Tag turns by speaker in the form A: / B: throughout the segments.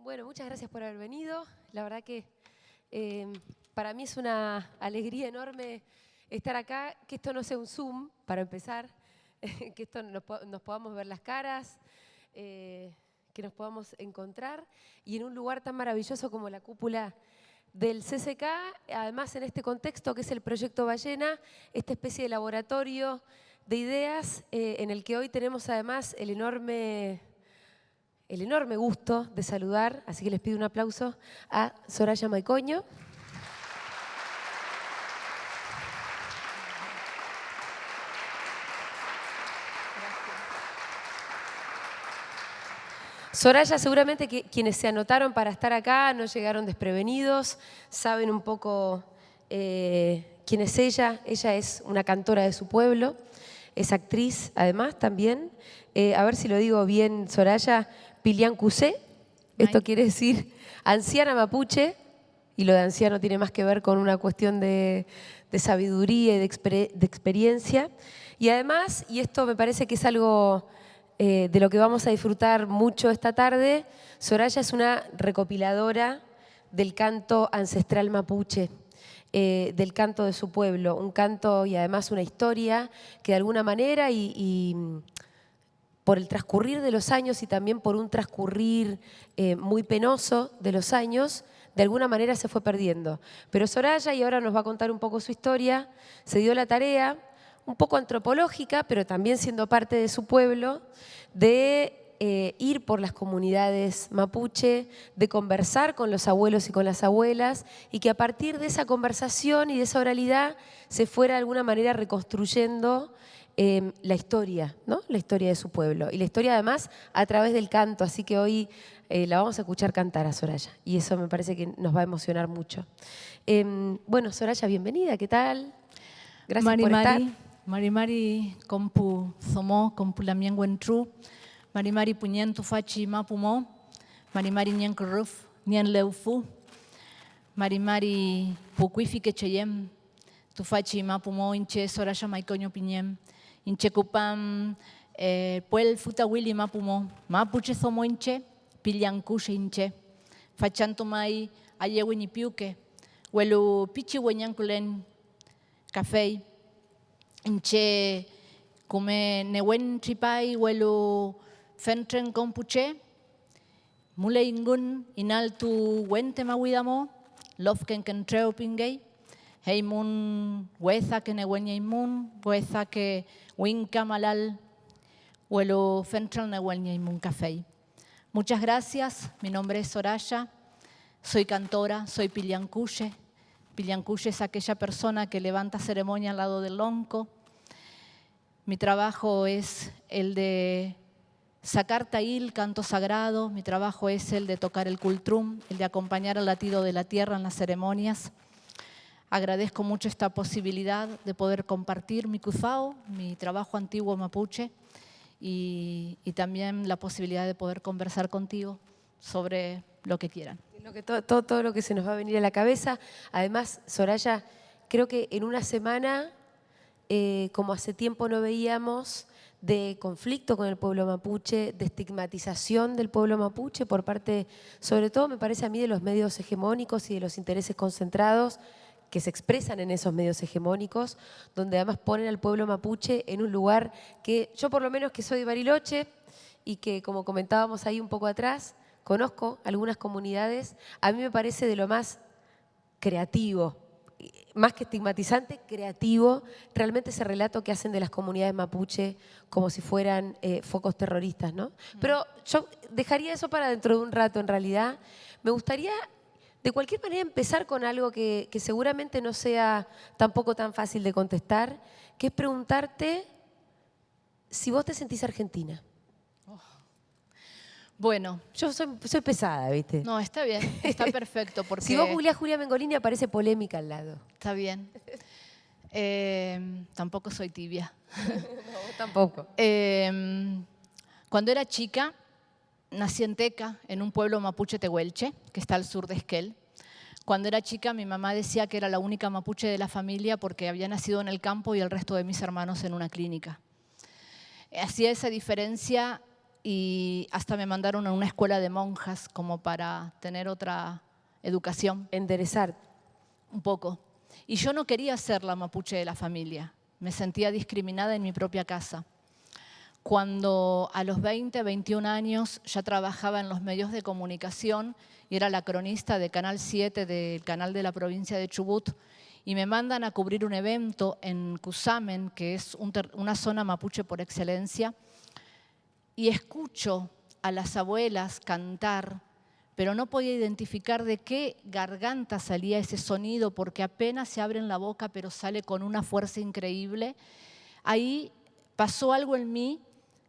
A: Bueno, muchas gracias por haber venido. La verdad que para mí es una alegría enorme estar acá, que esto no sea un Zoom, para empezar, que esto nos podamos ver las caras, que nos podamos encontrar y en un lugar tan maravilloso como la cúpula del CCK, además en este contexto que es el Proyecto Ballena, esta especie de laboratorio de ideas en el que hoy tenemos además el enorme gusto de saludar, así que les pido un aplauso a Soraya Maicoño. Soraya, seguramente que quienes se anotaron para estar acá no llegaron desprevenidos, saben un poco quién es ella. Ella es una cantora de su pueblo, es actriz además también. A ver si lo digo bien, Soraya, Piliancusé. Esto quiere decir anciana mapuche, y lo de anciano tiene más que ver con una cuestión de sabiduría y de experiencia. Y además, y esto me parece que es algo de lo que vamos a disfrutar mucho esta tarde, Soraya es una recopiladora del canto ancestral mapuche, del canto de su pueblo, un canto y además una historia que de alguna manera y por el transcurrir de los años y también por un transcurrir muy penoso de los años, de alguna manera se fue perdiendo. Pero Soraya, y ahora nos va a contar un poco su historia, se dio la tarea, un poco antropológica, pero también siendo parte de su pueblo, de ir por las comunidades mapuche, de conversar con los abuelos y con las abuelas, y que a partir de esa conversación y de esa oralidad se fuera de alguna manera reconstruyendo la historia, ¿no? La historia de su pueblo. Y la historia además a través del canto, así que hoy la vamos a escuchar cantar a Soraya. Y eso me parece que nos va a emocionar mucho. Bueno, Soraya, bienvenida, ¿qué tal? Gracias por estar.
B: Mari kompu somo kompu lamien wentru. Mari punyen tu fachi mapumo. Mari nyen kuruf nyen leufu. Mari pukuifi que cheyem. Tu fachi mapumo inche Soraya Maicoño piñem. Inche kupam puel futa willy mapumo. Mapuche somo inche. Pillankushe inche. Fachanto mai ayewini piuke. Welu pichi wenyankulen café. Inche come newen tripai welu fentren kompuche. Mule ingun inaltu wente mawidamo. Lofken kentreo pingei. Heimun weza que newen yaimun. Weza que winka malal. Welu fentren newen yaimun café. Muchas gracias. Mi nombre es Soraya. Soy cantora, soy Piliancuye. Piliancuye es aquella persona que levanta ceremonia al lado del lonco. Mi trabajo es el de sacar taíl, canto sagrado. Mi trabajo es el de tocar el cultrum, el de acompañar al latido de la tierra en las ceremonias. Agradezco mucho esta posibilidad de poder compartir mi cuzao, mi trabajo antiguo mapuche, y también la posibilidad de poder conversar contigo sobre lo que quieran.
A: Todo lo que se nos va a venir a la cabeza. Además, Soraya, creo que en una semana, como hace tiempo no veíamos, de conflicto con el pueblo mapuche, de estigmatización del pueblo mapuche por parte, sobre todo me parece a mí, de los medios hegemónicos y de los intereses concentrados que se expresan en esos medios hegemónicos, donde además ponen al pueblo mapuche en un lugar que yo, por lo menos que soy de Bariloche y que, como comentábamos ahí un poco atrás, conozco algunas comunidades, a mí me parece de lo más creativo, más que estigmatizante, creativo, realmente ese relato que hacen de las comunidades mapuche como si fueran focos terroristas, ¿no? Pero yo dejaría eso para dentro de un rato, en realidad. Me gustaría, de cualquier manera, empezar con algo que seguramente no sea tampoco tan fácil de contestar, que es preguntarte si vos te sentís argentina.
B: Bueno.
A: Yo soy pesada, ¿viste?
B: No, está bien, está perfecto. Porque
A: si vos googleás Julia Mengolini aparece polémica al lado.
B: Está bien. Tampoco soy tibia.
A: No, vos tampoco.
B: Cuando era chica, nací en Teca, en un pueblo mapuche tehuelche, que está al sur de Esquel. Cuando era chica, mi mamá decía que era la única mapuche de la familia porque había nacido en el campo y el resto de mis hermanos en una clínica. Hacía esa diferencia y hasta me mandaron a una escuela de monjas como para tener otra educación.
A: Enderezar.
B: Un poco. Y yo no quería ser la mapuche de la familia. Me sentía discriminada en mi propia casa. Cuando a los 20, 21 años ya trabajaba en los medios de comunicación y era la cronista de Canal 7 del canal de la provincia de Chubut, y me mandan a cubrir un evento en Cusamen, que es una zona mapuche por excelencia, y escucho a las abuelas cantar, pero no podía identificar de qué garganta salía ese sonido, porque apenas se abren la boca, pero sale con una fuerza increíble. Ahí pasó algo en mí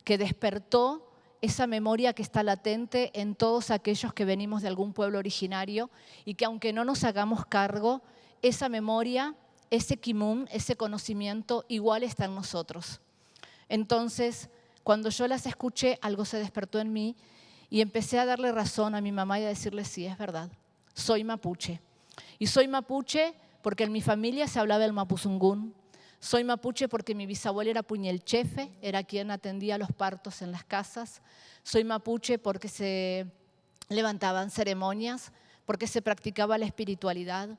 B: que despertó esa memoria que está latente en todos aquellos que venimos de algún pueblo originario y que aunque no nos hagamos cargo, esa memoria, ese kimun, ese conocimiento igual está en nosotros. Entonces, cuando yo las escuché, algo se despertó en mí y empecé a darle razón a mi mamá y a decirle, sí, es verdad, soy mapuche. Y soy mapuche porque en mi familia se hablaba el mapuzungún. Soy mapuche porque mi bisabuela era puñelchefe, era quien atendía los partos en las casas. Soy mapuche porque se levantaban ceremonias, porque se practicaba la espiritualidad,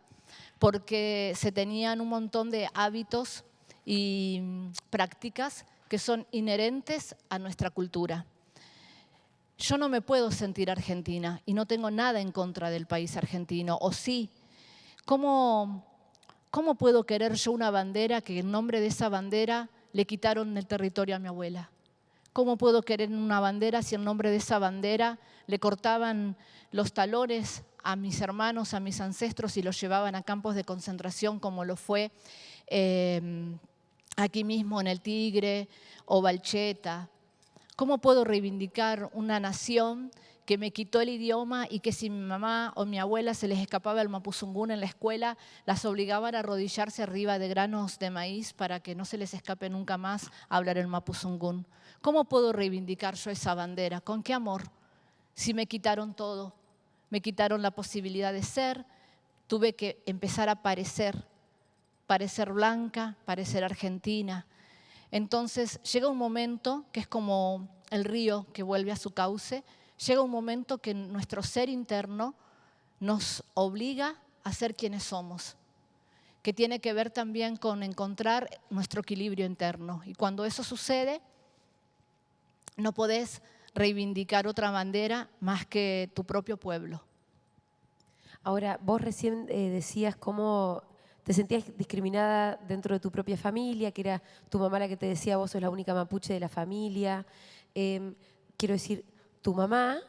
B: porque se tenían un montón de hábitos y prácticas que son inherentes a nuestra cultura. Yo no me puedo sentir argentina y no tengo nada en contra del país argentino, o sí. ¿Cómo puedo querer yo una bandera que en nombre de esa bandera le quitaron el territorio a mi abuela? ¿Cómo puedo querer una bandera si en nombre de esa bandera le cortaban los talones a mis hermanos, a mis ancestros y los llevaban a campos de concentración como lo fue aquí mismo en el Tigre o Balcheta? ¿Cómo puedo reivindicar una nación que me quitó el idioma y que si mi mamá o mi abuela se les escapaba el mapuzungún en la escuela, las obligaban a arrodillarse arriba de granos de maíz para que no se les escape nunca más hablar el mapuzungún? ¿Cómo puedo reivindicar yo esa bandera? ¿Con qué amor? Si me quitaron todo, me quitaron la posibilidad de ser, tuve que empezar a parecer blanca, parecer argentina. Entonces llega un momento que es como el río que vuelve a su cauce, llega un momento que nuestro ser interno nos obliga a ser quienes somos, que tiene que ver también con encontrar nuestro equilibrio interno. Y cuando eso sucede, no podés reivindicar otra bandera más que tu propio pueblo.
A: Ahora, vos recién decías cómo te sentías discriminada dentro de tu propia familia, que era tu mamá la que te decía vos sos la única mapuche de la familia. Quiero decir, tu mamá,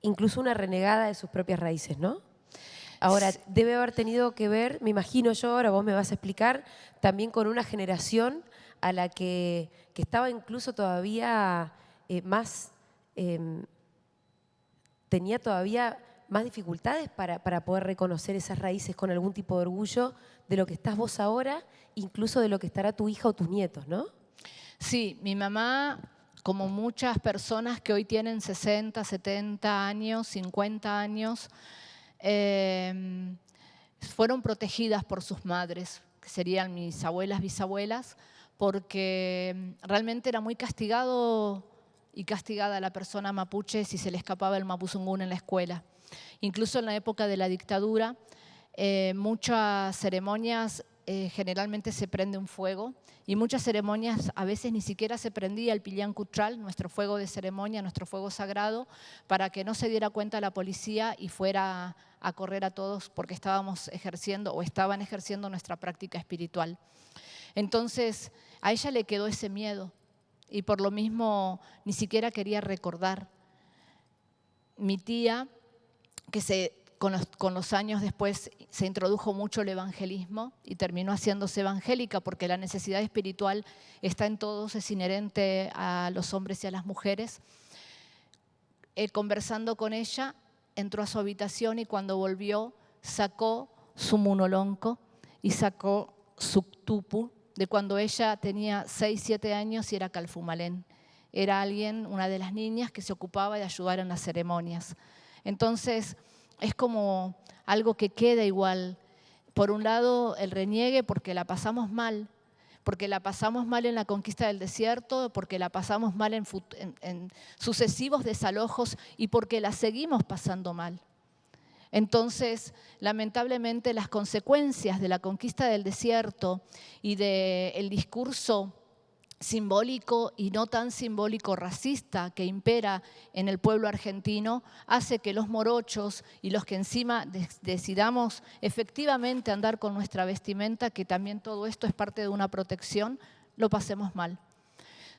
A: incluso una renegada de sus propias raíces, ¿no? Ahora, debe haber tenido que ver, me imagino yo, ahora vos me vas a explicar, también con una generación a la que estaba incluso todavía tenía todavía más dificultades para poder reconocer esas raíces con algún tipo de orgullo de lo que estás vos ahora, incluso de lo que estará tu hija o tus nietos, ¿no?
B: Sí, mi mamá, como muchas personas que hoy tienen 60, 70 años, 50 años, fueron protegidas por sus madres, que serían mis abuelas, bisabuelas, porque realmente era muy castigado y castigada la persona mapuche si se le escapaba el mapuzungún en la escuela. Incluso en la época de la dictadura, muchas ceremonias generalmente se prende un fuego y muchas ceremonias a veces ni siquiera se prendía el pillán cutral, nuestro fuego de ceremonia, nuestro fuego sagrado, para que no se diera cuenta la policía y fuera a correr a todos porque estábamos ejerciendo o estaban ejerciendo nuestra práctica espiritual. Entonces a ella le quedó ese miedo y por lo mismo ni siquiera quería recordar. Mi tía, que con los años después se introdujo mucho el evangelismo y terminó haciéndose evangélica porque la necesidad espiritual está en todos, es inherente a los hombres y a las mujeres. Conversando con ella, entró a su habitación y cuando volvió sacó su munolonco y sacó su tupu de cuando ella tenía 6, 7 años y era calfumalén. Era una de las niñas que se ocupaba de ayudar en las ceremonias. Entonces, es como algo que queda igual. Por un lado, el reniegue porque la pasamos mal, porque la pasamos mal en la conquista del desierto, porque la pasamos mal en sucesivos desalojos y porque la seguimos pasando mal. Entonces, lamentablemente, las consecuencias de la conquista del desierto y del discurso simbólico y no tan simbólico racista que impera en el pueblo argentino hace que los morochos y los que encima decidamos efectivamente andar con nuestra vestimenta, que también todo esto es parte de una protección, lo pasemos mal.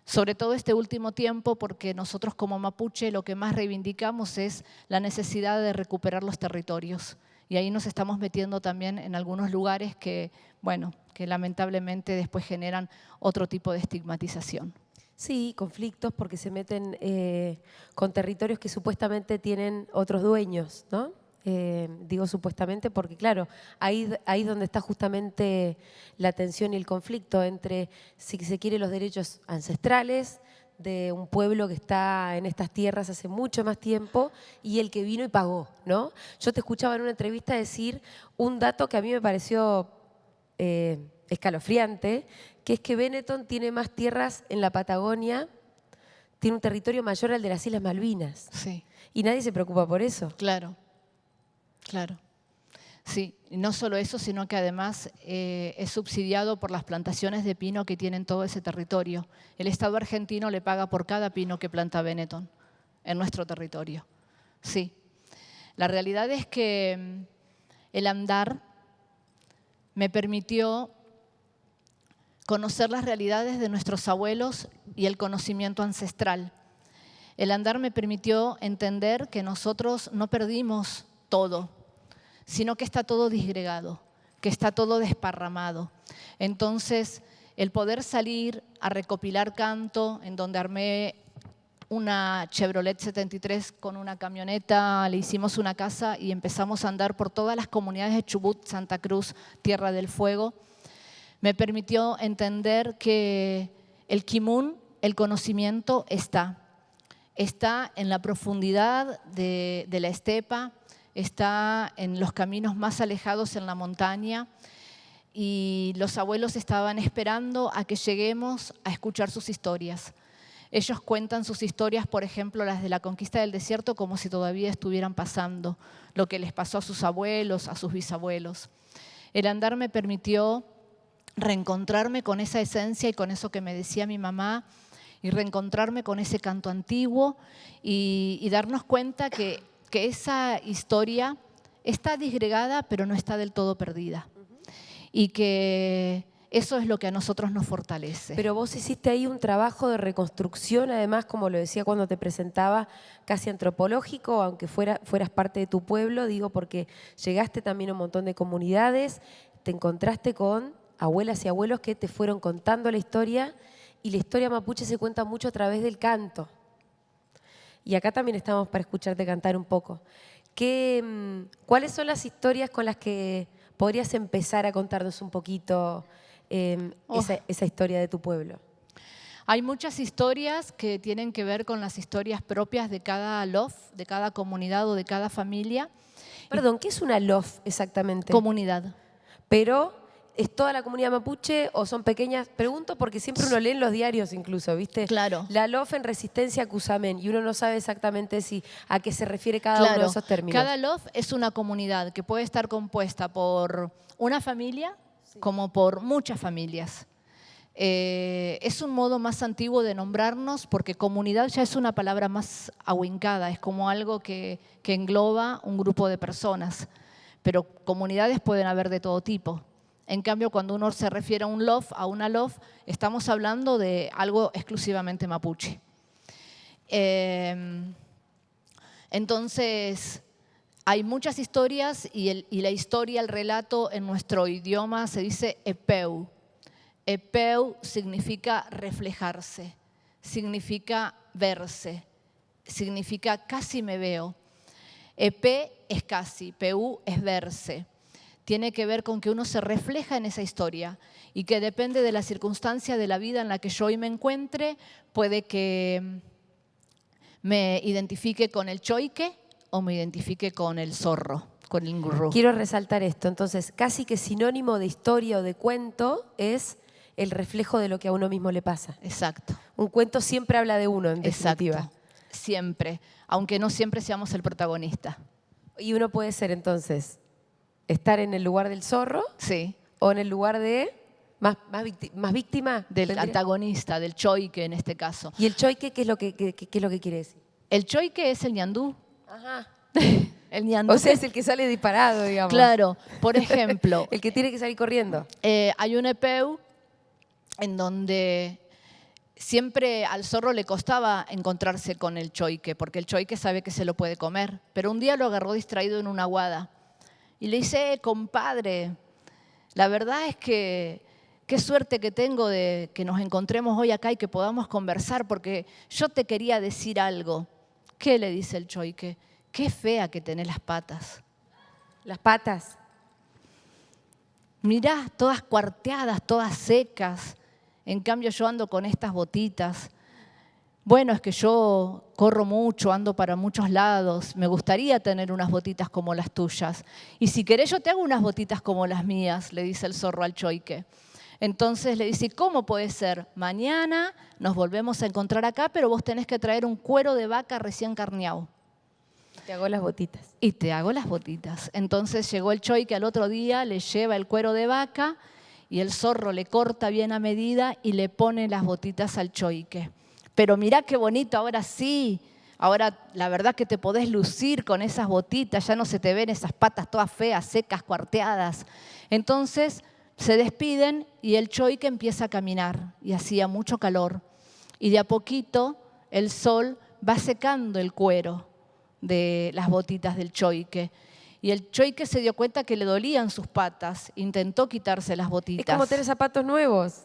B: Sobre todo este último tiempo, porque nosotros como mapuche lo que más reivindicamos es la necesidad de recuperar los territorios. Y ahí nos estamos metiendo también en algunos lugares que, bueno, que lamentablemente después generan otro tipo de estigmatización.
A: Sí, conflictos porque se meten con territorios que supuestamente tienen otros dueños, ¿no? Digo supuestamente porque, claro, ahí es donde está justamente la tensión y el conflicto entre, si se quiere, los derechos ancestrales de un pueblo que está en estas tierras hace mucho más tiempo y el que vino y pagó, ¿no? Yo te escuchaba en una entrevista decir un dato que a mí me pareció escalofriante, que es que Benetton tiene más tierras en la Patagonia, tiene un territorio mayor al de las Islas Malvinas.
B: Sí.
A: Y nadie se preocupa por eso.
B: Claro, claro. Sí, y no solo eso, sino que además es subsidiado por las plantaciones de pino que tienen todo ese territorio. El Estado argentino le paga por cada pino que planta Benetton en nuestro territorio. Sí. La realidad es que el andar me permitió conocer las realidades de nuestros abuelos y el conocimiento ancestral. El andar me permitió entender que nosotros no perdimos todo, sino que está todo disgregado, que está todo desparramado. Entonces, el poder salir a recopilar canto, en donde armé una Chevrolet 73 con una camioneta, le hicimos una casa y empezamos a andar por todas las comunidades de Chubut, Santa Cruz, Tierra del Fuego, me permitió entender que el Kimun, el conocimiento, está en la profundidad de la estepa, está en los caminos más alejados en la montaña, y los abuelos estaban esperando a que lleguemos a escuchar sus historias. Ellos cuentan sus historias, por ejemplo, las de la conquista del desierto, como si todavía estuvieran pasando, lo que les pasó a sus abuelos, a sus bisabuelos. El andar me permitió reencontrarme con esa esencia y con eso que me decía mi mamá, y reencontrarme con ese canto antiguo y darnos cuenta que esa historia está disgregada, pero no está del todo perdida. Y que eso es lo que a nosotros nos fortalece.
A: Pero vos hiciste ahí un trabajo de reconstrucción, además, como lo decía cuando te presentaba, casi antropológico, aunque fueras parte de tu pueblo, digo, porque llegaste también a un montón de comunidades, te encontraste con abuelas y abuelos que te fueron contando la historia, y la historia mapuche se cuenta mucho a través del canto. Y acá también estamos para escucharte cantar un poco. ¿Cuáles son las historias con las que podrías empezar a contarnos un poquito esa historia de tu pueblo?
B: Hay muchas historias que tienen que ver con las historias propias de cada lof, de cada comunidad o de cada familia.
A: Perdón, ¿qué es una lof exactamente?
B: Comunidad.
A: Pero, ¿es toda la comunidad mapuche o son pequeñas? Pregunto porque siempre uno lee en los diarios incluso, ¿viste?
B: Claro.
A: La LOF en Resistencia a Cusamen, y uno no sabe exactamente a qué se refiere cada uno de esos términos.
B: Cada LOF es una comunidad que puede estar compuesta por una familia como por muchas familias. Es un modo más antiguo de nombrarnos porque comunidad ya es una palabra más ahuincada, es como algo que engloba un grupo de personas. Pero comunidades pueden haber de todo tipo. En cambio, cuando uno se refiere a un LOF, a una LOF, estamos hablando de algo exclusivamente mapuche. Entonces, hay muchas historias y la historia, el relato en nuestro idioma se dice epeu. Epeu significa reflejarse, significa verse, significa casi me veo. Epe es casi, peu es verse. Tiene que ver con que uno se refleja en esa historia y que depende de la circunstancia de la vida en la que yo hoy me encuentre, puede que me identifique con el choique o me identifique con el zorro, con el ngurru.
A: Quiero resaltar esto, entonces, casi que sinónimo de historia o de cuento es el reflejo de lo que a uno mismo le pasa.
B: Exacto.
A: Un cuento siempre habla de uno, en definitiva.
B: Exacto. Siempre. Aunque no siempre seamos el protagonista.
A: Y uno puede ser, entonces, estar en el lugar del zorro
B: Sí.
A: o en el lugar de más víctima.
B: Del
A: ¿Tendría?
B: antagonista, del choique en este caso.
A: ¿Y el choique qué es lo que quiere decir?
B: El choique es el ñandú.
A: Ajá.
B: El ñandú.
A: O sea, es el que sale disparado, digamos.
B: Claro. Por ejemplo,
A: El que tiene que salir corriendo.
B: hay un epeu en donde siempre al zorro le costaba encontrarse con el choique, porque el choique sabe que se lo puede comer. Pero un día lo agarró distraído en una aguada y le dice, compadre, la verdad es que qué suerte que tengo de que nos encontremos hoy acá y que podamos conversar, porque yo te quería decir algo. ¿Qué le dice el choique? Qué fea que tenés las patas.
A: Las patas.
B: Mirá, todas cuarteadas, todas secas. En cambio yo ando con estas botitas. Bueno, es que yo corro mucho, ando para muchos lados. Me gustaría tener unas botitas como las tuyas. Y si querés yo te hago unas botitas como las mías, le dice el zorro al choique. Entonces le dice, ¿cómo puede ser? Mañana nos volvemos a encontrar acá, pero vos tenés que traer un cuero de vaca recién carneado.
A: Te hago las botitas.
B: Y te hago las botitas. Entonces llegó el choique al otro día, le lleva el cuero de vaca y el zorro le corta bien a medida y le pone las botitas al choique. Pero mirá qué bonito, ahora sí. Ahora la verdad que te podés lucir con esas botitas, ya no se te ven esas patas todas feas, secas, cuarteadas. Entonces se despiden y el choique empieza a caminar y hacía mucho calor. Y de a poquito el sol va secando el cuero de las botitas del choique. Y el choique se dio cuenta que le dolían sus patas, intentó quitarse las botitas.
A: Es como tener zapatos nuevos.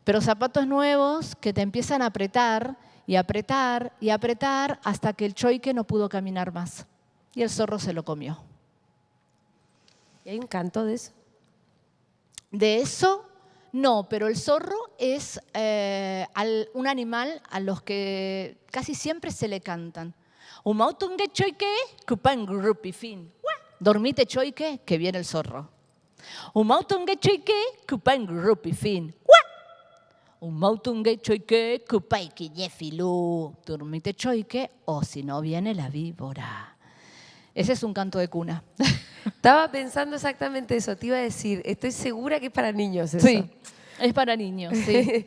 B: Pero zapatos nuevos que te empiezan a apretar y apretar y apretar hasta que el choique no pudo caminar más. Y el zorro se lo comió.
A: ¿Y hay un canto de eso?
B: De eso, no, pero el zorro es un animal a los que casi siempre se le cantan. Umautungue choique, cupangurupi fin. Dormite choique, que viene el zorro. Umautungue choique, cupangurupi fin. Umautungue choique, cupaiki ñefilú. Dormite choique, o si no viene la víbora. Ese es un canto de cuna.
A: Estaba pensando exactamente eso. Te iba a decir, estoy segura que es para niños eso.
B: Sí, es para niños, sí.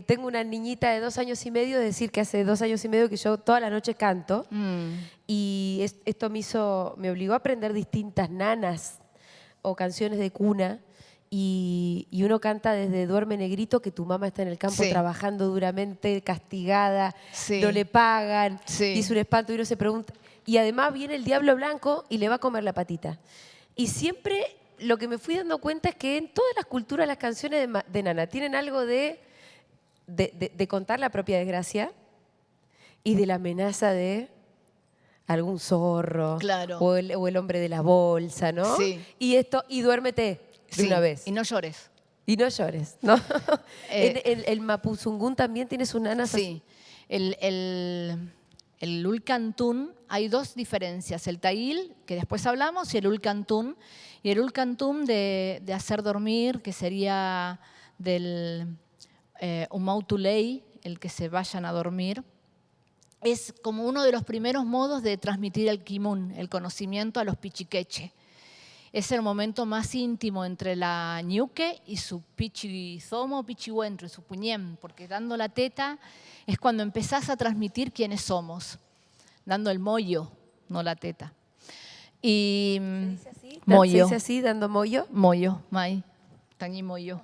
A: Tengo una niñita de 2 años y medio, es decir, que hace 2 años y medio que yo toda la noche canto. Y esto me obligó a aprender distintas nanas o canciones de cuna. Y uno canta desde Duerme Negrito, que tu mamá está en el campo
B: Sí.
A: trabajando duramente, castigada,
B: Sí.
A: no le pagan,
B: Sí.
A: y es un espanto y uno se pregunta. Y además viene el diablo blanco y le va a comer la patita. Y siempre lo que me fui dando cuenta es que en todas las culturas las canciones de Nana tienen algo de contar la propia desgracia y de la amenaza de algún zorro,
B: Claro.
A: o el hombre de la bolsa, ¿no?
B: Sí.
A: Y duérmete de
B: Sí,
A: una vez.
B: y no llores.
A: Y no llores, ¿no?
B: Eh,
A: el Mapuzungún también tiene sus nanas.
B: Sí, el Ulcantún, hay 2 diferencias, el Tail, que después hablamos, y el Ulcantún. Y el Ulcantún de hacer dormir, que sería del Umautulei, el que se vayan a dormir, es como uno de los primeros modos de transmitir el Kimun, el conocimiento a los pichiqueche. Es el momento más íntimo entre la ñuque y su pichizomo, pichihuentro, su puñem, porque dando la teta es cuando empezás a transmitir quiénes somos, dando el mollo, no la teta. Y
A: ¿Se dice así?
B: mollo.
A: ¿Se dice así, dando mollo?
B: Mollo, mai, tañi mollo.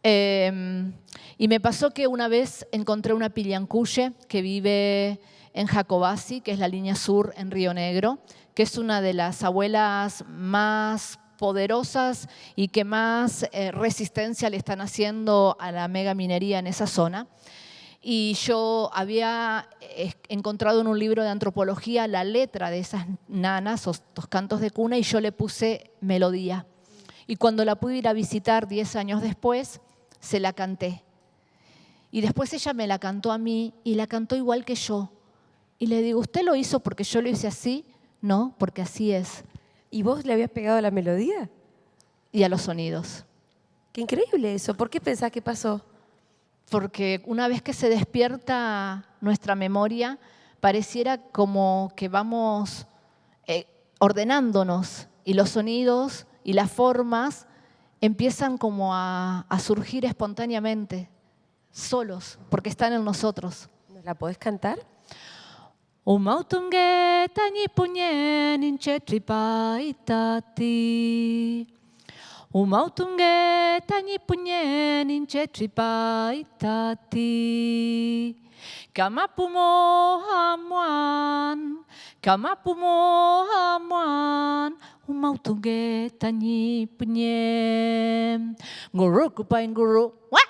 B: Y me pasó que una vez encontré una pillancuye que vive en Jacobasi, que es la línea sur en Río Negro, que es una de las abuelas más poderosas y que más resistencia le están haciendo a la mega minería en esa zona. Y yo había encontrado en un libro de antropología la letra de esas nanas, estos cantos de cuna, y yo le puse melodía. Y cuando la pude ir a visitar 10 años después, se la canté. Y después ella me la cantó a mí y la cantó igual que yo. Y le digo, ¿usted lo hizo porque yo lo hice así? No, porque así es.
A: ¿Y vos le habías pegado la melodía?
B: Y a los sonidos.
A: Qué increíble eso. ¿Por qué pensás que pasó?
B: Porque una vez que se despierta nuestra memoria, pareciera como que vamos ordenándonos y los sonidos y las formas empiezan como a surgir espontáneamente, solos, porque están en nosotros.
A: ¿Nos la podés cantar?
B: Umautunge tañipuñen inchetripaitati. Umautunge tañipuñen inchetripaitati. Kamapumo hamuan, kamapumo hamuan. Umautunge tañipuñen. Guru kupain guru, what?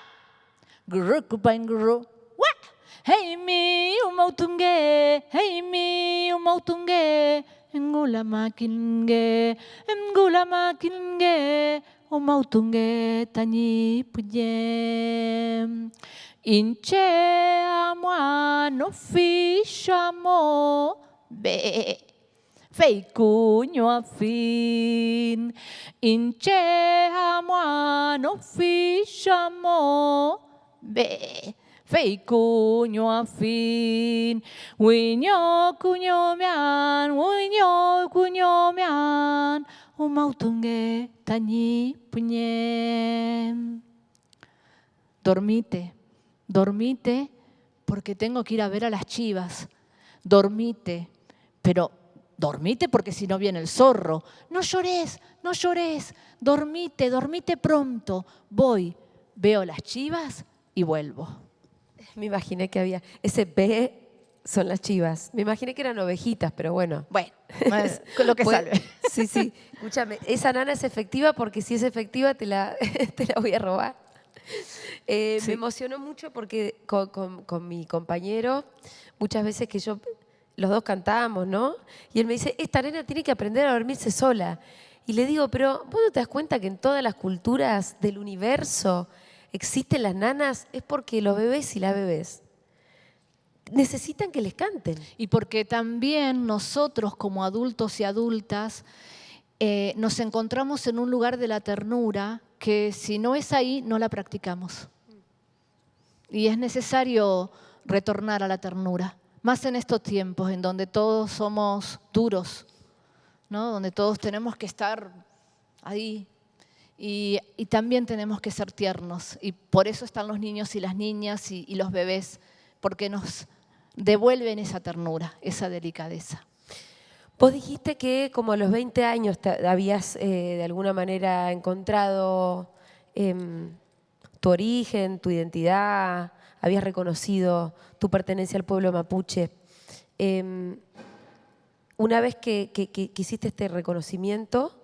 B: Guru kupain guru, what? Hey mi umautunge, ngula makinge, umautunge tani punyem. Inche amuano fishamo be, feicuño afin. Inche amuano fishamo be. Feicuño afin, winyo cuño mian, umautunge tañi puñem. Dormite, dormite porque tengo que ir a ver a las chivas. Dormite, pero dormite porque si no viene el zorro. No llores, no llores, dormite, dormite pronto. Voy, veo las chivas y vuelvo.
A: Me imaginé que había, ese B son las chivas. Me imaginé que eran ovejitas, pero bueno.
B: Bueno, es lo que salve.
A: Sí, sí. Escúchame, esa nana es efectiva porque si es efectiva te la voy a robar. Sí. Me emocionó mucho porque con mi compañero, muchas veces que los dos cantábamos, ¿no? Y él me dice, esta nena tiene que aprender a dormirse sola. Y le digo, pero ¿vos no te das cuenta que en todas las culturas del universo existen las nanas? Es porque los bebés y las bebés necesitan que les canten.
B: Y porque también nosotros como adultos y adultas nos encontramos en un lugar de la ternura que si no es ahí, no la practicamos. Y es necesario retornar a la ternura, más en estos tiempos en donde todos somos duros, ¿no? Donde todos tenemos que estar ahí. Y también tenemos que ser tiernos. Y por eso están los niños y las niñas y los bebés, porque nos devuelven esa ternura, esa delicadeza.
A: Vos dijiste que como a los 20 años te habías de alguna manera encontrado tu origen, tu identidad, habías reconocido tu pertenencia al pueblo mapuche. Una vez que hiciste este reconocimiento,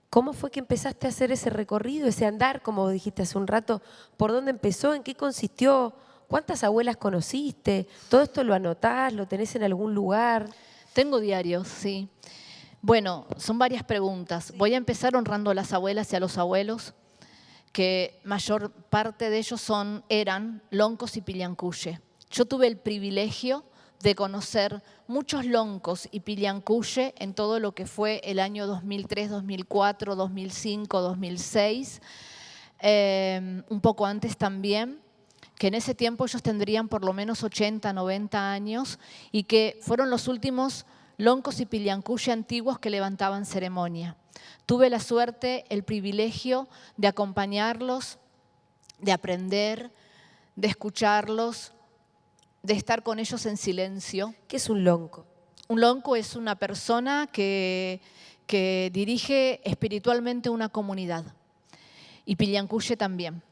A: ¿cómo fue que empezaste a hacer ese recorrido, ese andar, como dijiste hace un rato? ¿Por dónde empezó? ¿En qué consistió? ¿Cuántas abuelas conociste? ¿Todo esto lo anotás? ¿Lo tenés en algún lugar?
B: Tengo diarios, sí. Bueno, son varias preguntas. Voy a empezar honrando a las abuelas y a los abuelos, que mayor parte de ellos eran loncos y pillancuye. Yo tuve el privilegio de conocer muchos loncos y pillancuye en todo lo que fue el año 2003, 2004, 2005, 2006, un poco antes también, que en ese tiempo ellos tendrían por lo menos 80, 90 años y que fueron los últimos loncos y pillancuye antiguos que levantaban ceremonia. Tuve la suerte, el privilegio de acompañarlos, de aprender, de escucharlos, de estar con ellos en silencio.
A: ¿Qué es un lonco?
B: Un lonco es una persona que dirige espiritualmente una comunidad. Y pillancuye también.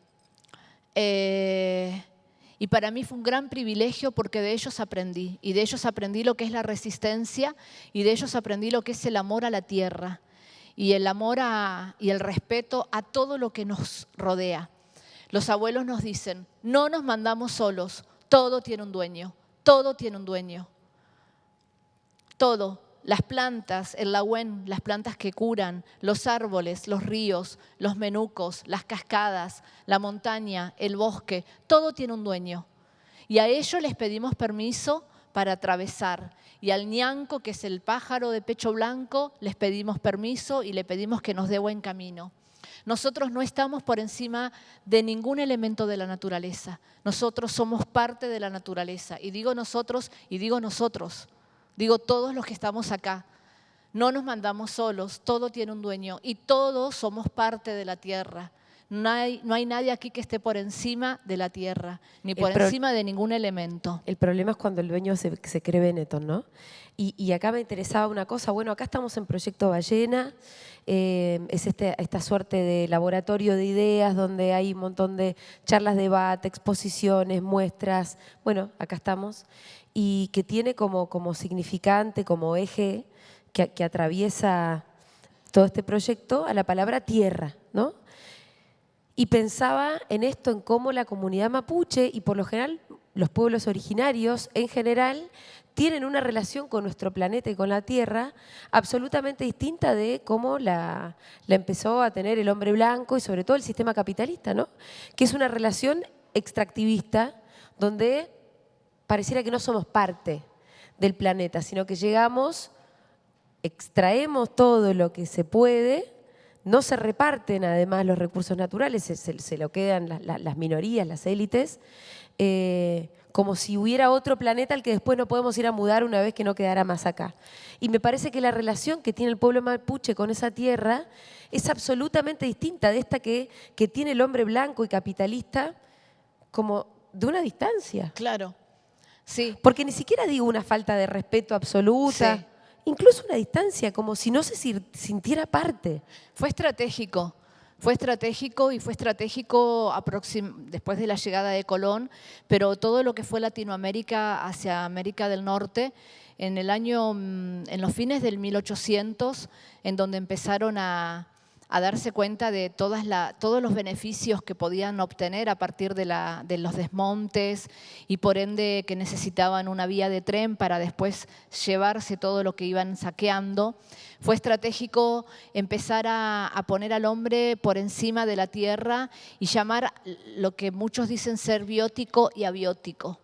B: Y para mí fue un gran privilegio porque de ellos aprendí. Y de ellos aprendí lo que es la resistencia y de ellos aprendí lo que es el amor a la tierra y el amor y el respeto a todo lo que nos rodea. Los abuelos nos dicen, no nos mandamos solos, todo tiene un dueño, todo tiene un dueño. Todo. Las plantas, el lahuén, las plantas que curan, los árboles, los ríos, los menucos, las cascadas, la montaña, el bosque, todo tiene un dueño. Y a ellos les pedimos permiso para atravesar. Y al ñanco, que es el pájaro de pecho blanco, les pedimos permiso y le pedimos que nos dé buen camino. Nosotros no estamos por encima de ningún elemento de la naturaleza. Nosotros somos parte de la naturaleza. Y digo nosotros, digo todos los que estamos acá. No nos mandamos solos, todo tiene un dueño y todos somos parte de la tierra. No hay nadie aquí que esté por encima de la tierra, ni por encima de ningún elemento.
A: El problema es cuando el dueño se cree Benetton, ¿no? Y acá me interesaba una cosa, bueno, acá estamos en Proyecto Ballena, es esta suerte de laboratorio de ideas donde hay un montón de charlas, debate, exposiciones, muestras, bueno, acá estamos, y que tiene como significante, como eje que atraviesa todo este proyecto a la palabra tierra, ¿no? Y pensaba en esto, en cómo la comunidad mapuche y por lo general los pueblos originarios en general tienen una relación con nuestro planeta y con la Tierra absolutamente distinta de cómo la empezó a tener el hombre blanco y sobre todo el sistema capitalista, ¿no? Que es una relación extractivista donde pareciera que no somos parte del planeta, sino que llegamos, extraemos todo lo que se puede. No se reparten además los recursos naturales, se lo quedan las minorías, las élites, como si hubiera otro planeta al que después no podemos ir a mudar una vez que no quedara más acá. Y me parece que la relación que tiene el pueblo mapuche con esa tierra es absolutamente distinta de esta que tiene el hombre blanco y capitalista como de una distancia.
B: Claro, sí.
A: Porque ni siquiera digo una falta de respeto absoluta.
B: Sí.
A: Incluso una distancia, como si no se sintiera parte.
B: Fue estratégico después de la llegada de Colón, pero todo lo que fue Latinoamérica hacia América del Norte, en los fines del 1800, en donde empezaron a darse cuenta de todos los beneficios que podían obtener a partir de los desmontes y por ende que necesitaban una vía de tren para después llevarse todo lo que iban saqueando. Fue estratégico empezar a poner al hombre por encima de la tierra y llamar lo que muchos dicen ser biótico y abiótico.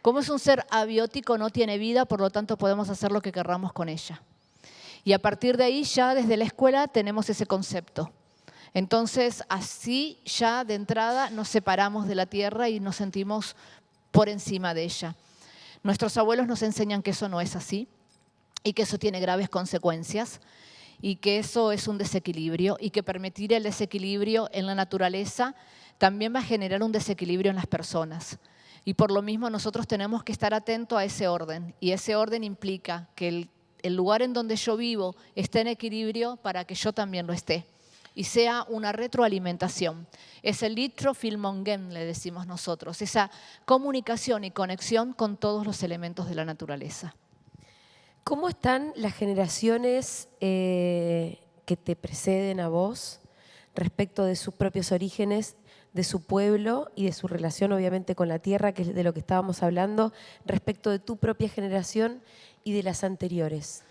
B: Como es un ser abiótico, no tiene vida, por lo tanto podemos hacer lo que querramos con ella. Y a partir de ahí ya desde la escuela tenemos ese concepto. Entonces así ya de entrada nos separamos de la tierra y nos sentimos por encima de ella. Nuestros abuelos nos enseñan que eso no es así y que eso tiene graves consecuencias y que eso es un desequilibrio y que permitir el desequilibrio en la naturaleza también va a generar un desequilibrio en las personas. Y por lo mismo nosotros tenemos que estar atentos a ese orden y ese orden implica que el lugar en donde yo vivo esté en equilibrio para que yo también lo esté y sea una retroalimentación. Es el litrofilmongen, le decimos nosotros, esa comunicación y conexión con todos los elementos de la naturaleza.
A: ¿Cómo están las generaciones que te preceden a vos respecto de sus propios orígenes, de su pueblo y de su relación obviamente con la tierra, que es de lo que estábamos hablando, respecto de tu propia generación y de las anteriores?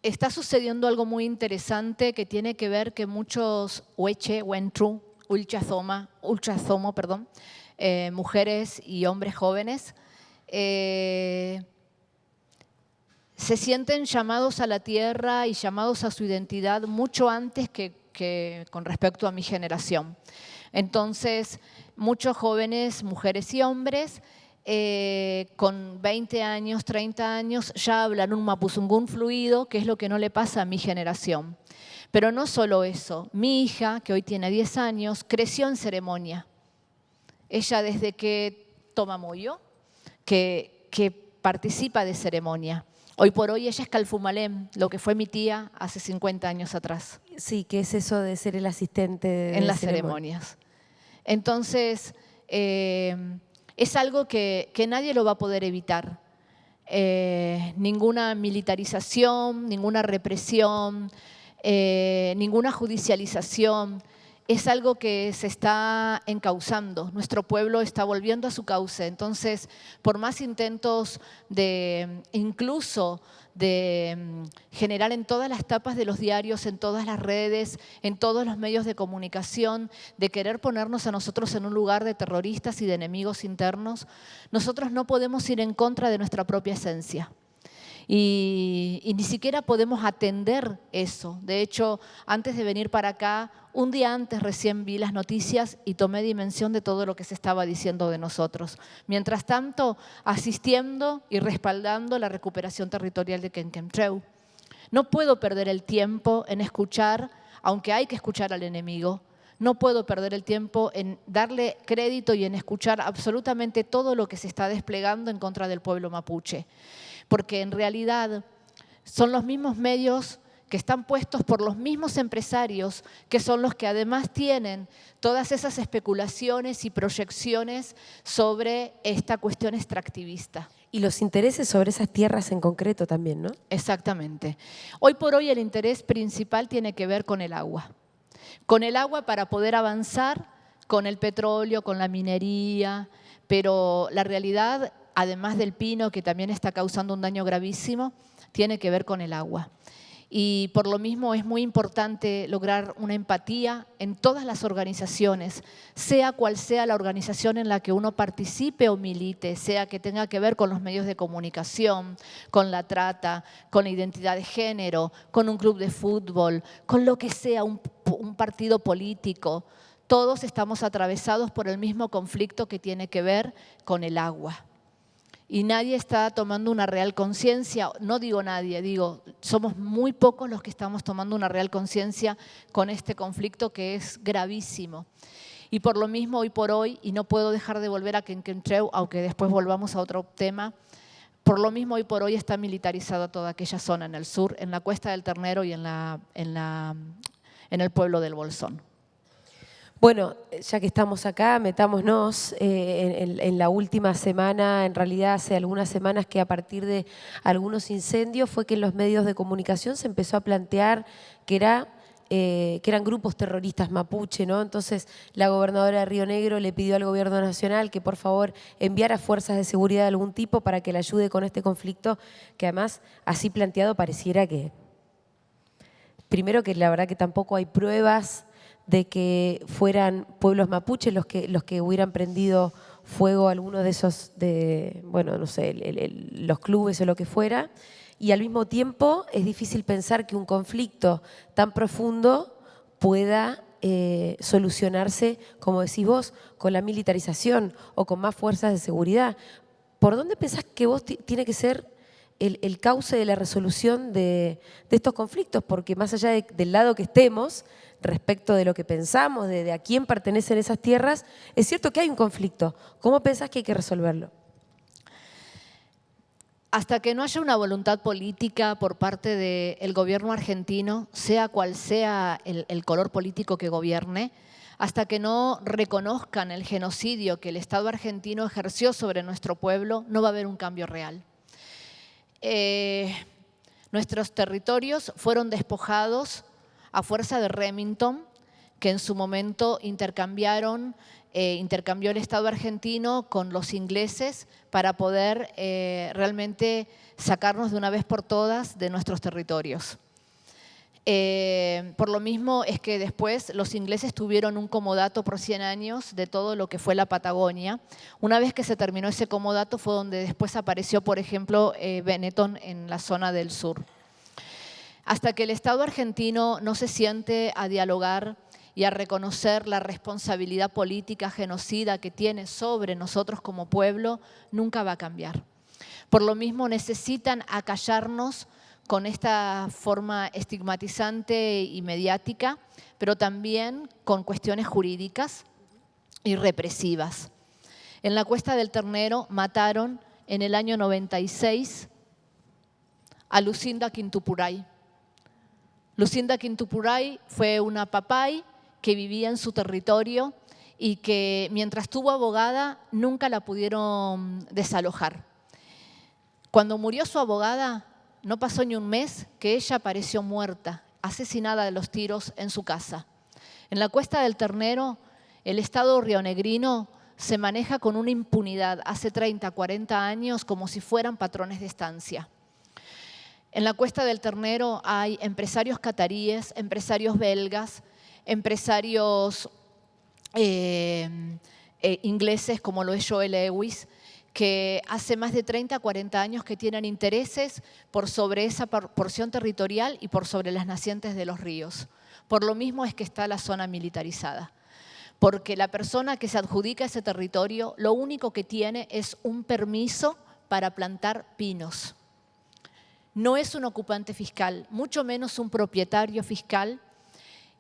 B: Está sucediendo algo muy interesante que tiene que ver que muchos hueche, huentru, ultrazomo, mujeres y hombres jóvenes se sienten llamados a la tierra y llamados a su identidad mucho antes que con respecto a mi generación. Entonces, muchos jóvenes, mujeres y hombres, con 20 años, 30 años, ya hablan un mapuzungún fluido, que es lo que no le pasa a mi generación. Pero no solo eso, mi hija, que hoy tiene 10 años, creció en ceremonia. Ella desde que toma moyo, que participa de ceremonia. Hoy por hoy ella es calfumalem, lo que fue mi tía hace 50 años atrás.
A: Sí, que es eso de ser el asistente de
B: en las ceremonias. Entonces, es algo que nadie lo va a poder evitar. Ninguna militarización, ninguna represión, ninguna judicialización. Es algo que se está encauzando. Nuestro pueblo está volviendo a su cauce. Entonces, por más intentos incluso de generar en todas las tapas de los diarios, en todas las redes, en todos los medios de comunicación, de querer ponernos a nosotros en un lugar de terroristas y de enemigos internos, nosotros no podemos ir en contra de nuestra propia esencia. Y ni siquiera podemos atender eso. De hecho, antes de venir para acá, un día antes recién vi las noticias y tomé dimensión de todo lo que se estaba diciendo de nosotros. Mientras tanto, asistiendo y respaldando la recuperación territorial de Quenquemtreu. No puedo perder el tiempo en escuchar, aunque hay que escuchar al enemigo, no puedo perder el tiempo en darle crédito y en escuchar absolutamente todo lo que se está desplegando en contra del pueblo mapuche. Porque en realidad son los mismos medios que están puestos por los mismos empresarios, que son los que además tienen todas esas especulaciones y proyecciones sobre esta cuestión extractivista.
A: Y los intereses sobre esas tierras en concreto también, ¿no?
B: Exactamente. Hoy por hoy el interés principal tiene que ver con el agua. Con el agua para poder avanzar, con el petróleo, con la minería, pero la realidad, además del pino, que también está causando un daño gravísimo, tiene que ver con el agua. Y por lo mismo es muy importante lograr una empatía en todas las organizaciones, sea cual sea la organización en la que uno participe o milite, sea que tenga que ver con los medios de comunicación, con la trata, con la identidad de género, con un club de fútbol, con lo que sea, un partido político. Todos estamos atravesados por el mismo conflicto que tiene que ver con el agua. Y nadie está tomando una real conciencia, no digo nadie, digo, somos muy pocos los que estamos tomando una real conciencia con este conflicto que es gravísimo. Y por lo mismo, hoy por hoy, y no puedo dejar de volver a Quenquemtreu, aunque después volvamos a otro tema, por lo mismo, hoy por hoy está militarizada toda aquella zona en el sur, en la Cuesta del Ternero y en el pueblo del Bolsón.
A: Bueno, ya que estamos acá, metámonos en la última semana, en realidad hace algunas semanas que a partir de algunos incendios fue que en los medios de comunicación se empezó a plantear que eran grupos terroristas mapuche, ¿no? Entonces la gobernadora de Río Negro le pidió al gobierno nacional que por favor enviara fuerzas de seguridad de algún tipo para que le ayude con este conflicto, que además así planteado pareciera que, primero que la verdad que tampoco hay pruebas de que fueran pueblos mapuches los que hubieran prendido fuego a alguno de esos, bueno, no sé, los clubes o lo que fuera. Y al mismo tiempo es difícil pensar que un conflicto tan profundo pueda solucionarse, como decís vos, con la militarización o con más fuerzas de seguridad. ¿Por dónde pensás que vos tiene que ser el cauce de la resolución de estos conflictos? Porque más allá del lado que estemos, respecto de lo que pensamos, de a quién pertenecen esas tierras, es cierto que hay un conflicto. ¿Cómo pensás que hay que resolverlo?
B: Hasta que no haya una voluntad política por parte del gobierno argentino, sea cual sea el color político que gobierne, hasta que no reconozcan el genocidio que el Estado argentino ejerció sobre nuestro pueblo, no va a haber un cambio real. Nuestros territorios fueron despojados a fuerza de Remington, que en su momento intercambió el Estado argentino con los ingleses para poder realmente sacarnos de una vez por todas de nuestros territorios. Por lo mismo es que después los ingleses tuvieron un comodato por 100 años de todo lo que fue la Patagonia. Una vez que se terminó ese comodato fue donde después apareció, por ejemplo, Benetton en la zona del sur. Hasta que el Estado argentino no se siente a dialogar y a reconocer la responsabilidad política genocida que tiene sobre nosotros como pueblo, nunca va a cambiar. Por lo mismo necesitan acallarnos con esta forma estigmatizante y mediática, pero también con cuestiones jurídicas y represivas. En la Cuesta del Ternero mataron en el año 96 a Lucinda Quintupuray. Lucinda Quintupuray fue una papay que vivía en su territorio y que mientras tuvo abogada nunca la pudieron desalojar. Cuando murió su abogada, no pasó ni un mes que ella apareció muerta, asesinada de los tiros en su casa. En la Cuesta del Ternero, el Estado rionegrino se maneja con una impunidad hace 30, 40 años como si fueran patrones de estancia. En la Cuesta del Ternero hay empresarios cataríes, empresarios belgas, empresarios ingleses como lo es Joel Lewis, que hace más de 30, 40 años que tienen intereses por sobre esa porción territorial y por sobre las nacientes de los ríos. Por lo mismo es que está la zona militarizada. Porque la persona que se adjudica ese territorio, lo único que tiene es un permiso para plantar pinos. No es un ocupante fiscal, mucho menos un propietario fiscal,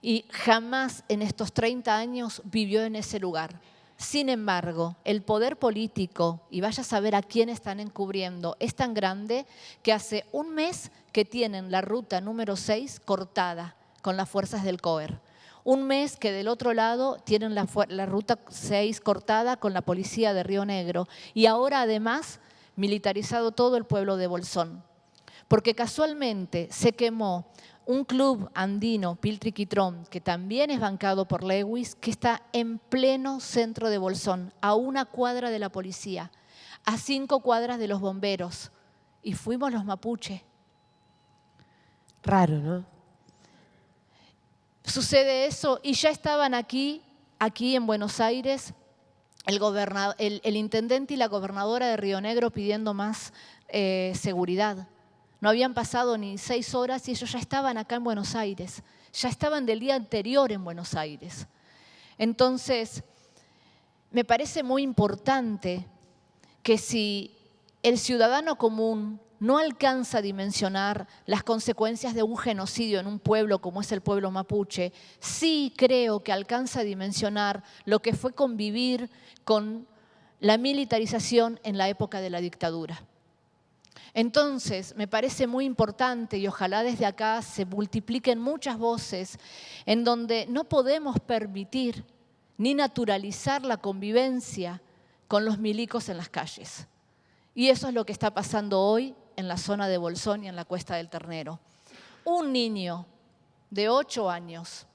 B: y jamás en estos 30 años vivió en ese lugar. Sin embargo, el poder político, y vaya a saber a quién están encubriendo, es tan grande que hace un mes que tienen la ruta número 6 cortada con las fuerzas del COER. Un mes que del otro lado tienen la ruta 6 cortada con la policía de Río Negro. Y ahora además militarizado todo el pueblo de Bolsón. Porque casualmente se quemó un club andino, Piltriquitrón, que también es bancado por Lewis, que está en pleno centro de Bolsón, a 1 cuadra de la policía, a 5 cuadras de los bomberos. Y fuimos los mapuche.
A: Raro, ¿no?
B: Sucede eso y ya estaban aquí en Buenos Aires, el intendente y la gobernadora de Río Negro pidiendo más seguridad. No habían pasado ni 6 horas y ellos ya estaban acá en Buenos Aires. Ya estaban del día anterior en Buenos Aires. Entonces, me parece muy importante que si el ciudadano común no alcanza a dimensionar las consecuencias de un genocidio en un pueblo como es el pueblo mapuche, sí creo que alcanza a dimensionar lo que fue convivir con la militarización en la época de la dictadura. Entonces, me parece muy importante y ojalá desde acá se multipliquen muchas voces en donde no podemos permitir ni naturalizar la convivencia con los milicos en las calles. Y eso es lo que está pasando hoy en la zona de Bolsón y en la Cuesta del Ternero. Un niño de 8 años,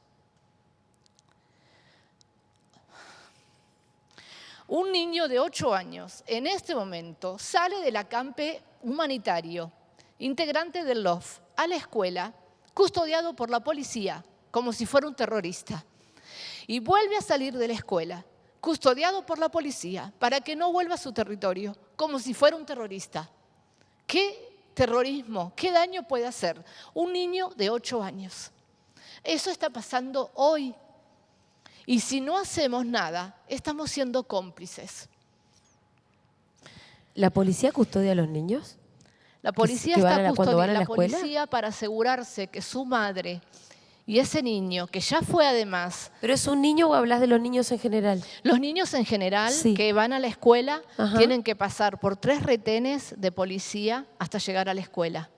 B: en este momento sale del acampe humanitario, integrante del LOF, a la escuela, custodiado por la policía, como si fuera un terrorista. Y vuelve a salir de la escuela, custodiado por la policía, para que no vuelva a su territorio, como si fuera un terrorista. ¿Qué terrorismo, qué daño puede hacer un niño de 8 años? Eso está pasando hoy. Y si no hacemos nada, estamos siendo cómplices.
A: ¿La policía custodia a los niños?
B: La policía está custodiando a la policía para asegurarse que su madre y ese niño, que ya fue además...
A: ¿Pero es un niño o hablas de los niños en general?
B: Los niños en general
A: sí.
B: que van a la escuela
A: Ajá.
B: tienen que pasar por 3 retenes de policía hasta llegar a la escuela.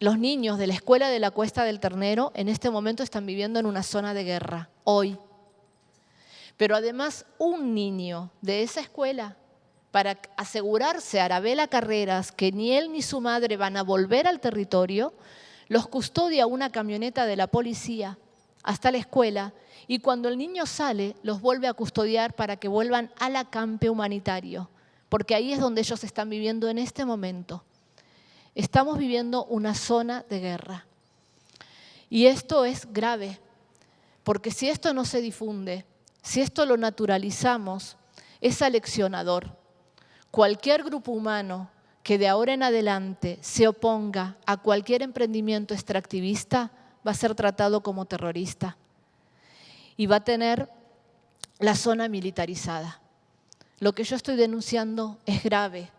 B: Los niños de la escuela de la Cuesta del Ternero en este momento están viviendo en una zona de guerra, hoy. Pero además un niño de esa escuela, para asegurarse a Arabela Carreras que ni él ni su madre van a volver al territorio, los custodia una camioneta de la policía hasta la escuela y cuando el niño sale los vuelve a custodiar para que vuelvan al acampe humanitario, porque ahí es donde ellos están viviendo en este momento. Estamos viviendo una zona de guerra y esto es grave, porque si esto no se difunde, si esto lo naturalizamos, es aleccionador. Cualquier grupo humano que de ahora en adelante se oponga a cualquier emprendimiento extractivista va a ser tratado como terrorista y va a tener la zona militarizada. Lo que yo estoy denunciando es grave.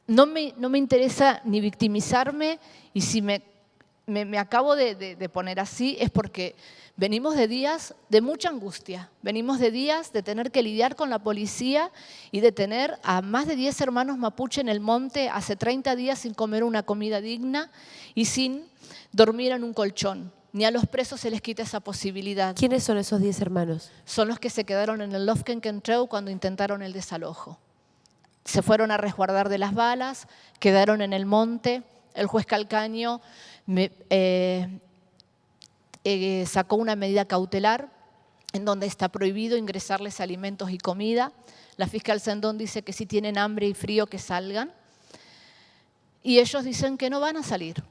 B: No me interesa ni victimizarme y si me acabo de poner así es porque venimos de días de mucha angustia, venimos de días de tener que lidiar con la policía y de tener a más de 10 hermanos mapuche en el monte hace 30 días sin comer una comida digna y sin dormir en un colchón. Ni a los presos se les quita esa posibilidad.
A: ¿Quiénes son esos 10 hermanos?
B: Son los que se quedaron en el Lofkenkentreu cuando intentaron el desalojo. Se fueron a resguardar de las balas, quedaron en el monte. El juez Calcaño sacó una medida cautelar en donde está prohibido ingresarles alimentos y comida. La fiscal Sendón dice que si tienen hambre y frío que salgan. Y ellos dicen que no van a salir,